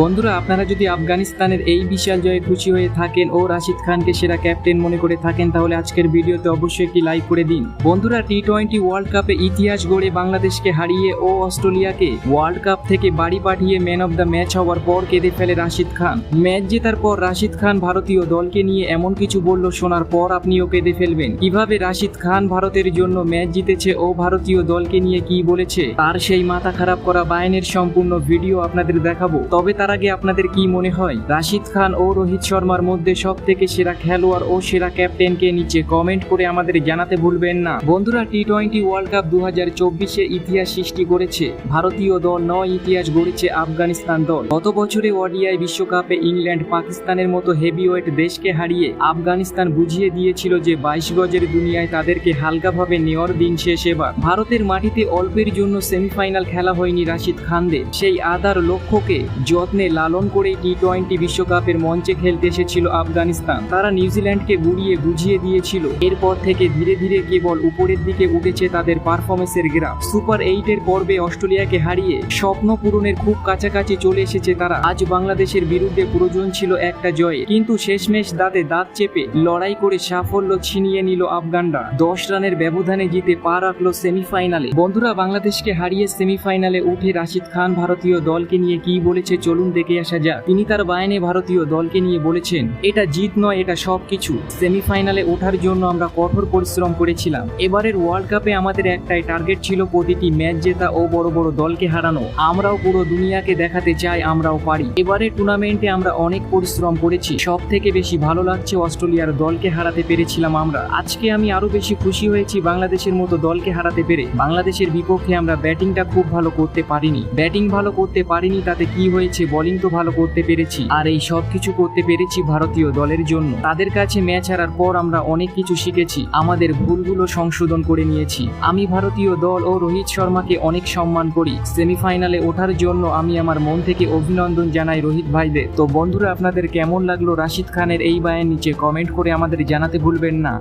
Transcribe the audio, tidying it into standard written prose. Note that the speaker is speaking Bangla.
বন্ধুরা, আপনারা যদি আফগানিস্তানের এই বিশাল জয়ে খুশি হয়ে থাকেন ও রাশিদ খানকে সেরা ক্যাপ্টেন মনে করে থাকেন, তাহলে আজকের ভিডিওতে অবশ্যই একটি লাইক করে দিন। বন্ধুরা, টি-20 ওয়ার্ল্ড কাপে ইতিহাস গড়ে বাংলাদেশকে হারিয়ে ও অস্ট্রেলিয়াকে ওয়ার্ল্ড কাপ থেকে বাড়ি পাঠিয়ে ম্যান অব দ্য ম্যাচ হওয়ার পর কেঁদে ফেলে রাশিদ খান। ম্যাচ জেতার পর রাশিদ খান ভারতীয় দলকে নিয়ে এমন কিছু বলল, শোনার পর আপনিও কেঁদে ফেলবেন। কিভাবে রাশিদ খান ভারতের জন্য ম্যাচ জিতেছে ও ভারতীয় দলকে নিয়ে কি বলেছে, তার সেই মাথা খারাপ করা বায়ানের সম্পূর্ণ ভিডিও আপনাদের দেখাবো। তবে তার আগে আপনাদের কি মনে হয় রাশিদ খান ও রোহিত শর্মার মধ্যে সব থেকে সেরা খেলোয়াড় ও সেরা ক্যাপ্টেনকে নিচে কমেন্ট করে আমাদের জানাতে ভুলবেন না। বন্ধুরা, টি-20 ওয়ার্ল্ড কাপ 2024-এ ইতিহাস সৃষ্টি করেছে ভারতীয় দল নয়, ইতিহাস গড়েছে আফগানিস্তান দল। গত বছরে ওডিআই বিশ্বকাপে ইংল্যান্ড পাকিস্তানের মতো হেভিওয়েট দেশকে হারিয়ে আফগানিস্তান বুঝিয়ে দিয়েছিল যে 22 গজের দুনিয়ায় তাদেরকে হালকাভাবে নেওয়ার দিন শেষ। এবার ভারতের মাটিতে অল্পের জন্য সেমিফাইনাল খেলা হয়নি রাশিদ খানদের। সেই আদার লক্ষ্যকে যত্নে লালন করে টি-20 বিশ্বকাপের মঞ্চে খেলতে এসেছিল আফগানিস্তান। তারা নিউজিল্যান্ডকে গুড়িয়ে বুঝিয়ে দিয়েছিল। এরপর থেকে ধীরে ধীরে কেবল উপরের দিকে উঠেছে তাদের পারফরমেন্সের গ্রাফ। সুপার 8-এর পর্বে অস্ট্রেলিয়াকে হারিয়ে স্বপ্ন পূরণের খুব কাছাকাছি চলে এসেছে তারা। আজ বাংলাদেশের বিরুদ্ধে প্রয়োজন ছিল একটা জয়ে, কিন্তু শেষমেশ দাঁতে দাঁত চেপে লড়াই করে সাফল্য ছিনিয়ে নিল আফগানরা। 10 রানের ব্যবধানে জিতে পা রাখলো সেমিফাইনালে। বন্ধুরা, বাংলাদেশকে হারিয়ে সেমিফাইনালে উঠে রাশিদ খান ভারতীয় দলকে নিয়ে কি বলেছে চলুন দেখে আসা যাক। তিনি তার বায়ানে ভারতীয় দলকে নিয়ে বলেছেন, এটা জিত নয়, এটা সবকিছু। সেমিফাইনালে ওঠার জন্য আমরা কঠোর পরিশ্রম করেছিলাম। এবারের ওয়ার্ল্ড কাপে আমাদের একটাই টার্গেট ছিল প্রতিটি ম্যাচ জেতা ও বড় বড় দলকে হারানো। আমরাও পুরো দুনিয়াকে দেখাতে চাই আমরাও পারি। এবারের টুর্নামেন্টে আমরা অনেক পরিশ্রম করেছি। সব থেকে বেশি ভালো লাগছে অস্ট্রেলিয়ার দলকে হারাতে পেরেছিলাম আমরা। আজকে আমি আরো বেশি খুশি হয়েছি বাংলাদেশের মতো দলকে হারাতে পেরে। বাংলাদেশের বিপক্ষে আমরা ব্যাটিংটা খুব ভালো করতে পারিনি। ব্যাটিং ভালো করতে পারিনি তাতে কি হয়েছে, বোলিং তো ভালো করতে পেরেছি। আর এই সব কিছু করতে পেরেছি ভারতীয় দলের জন্য। তাদের কাছে ম্যাচ হারার পর আমরা অনেক কিছু শিখেছি, আমাদের ভুলগুলো সংশোধন করে নিয়েছি। আমি ভারতীয় দল ও রোহিত শর্মাকে অনেক সম্মান করি। সেমিফাইনালে ওঠার জন্য আমি আমার মন থেকে অভিনন্দন জানাই রোহিত ভাইদের। তো বন্ধুরা, আপনাদের কেমন লাগলো রাশিদ খানের এই বায়ান নিচে কমেন্ট করে আমাদের জানাতে ভুলবেন না।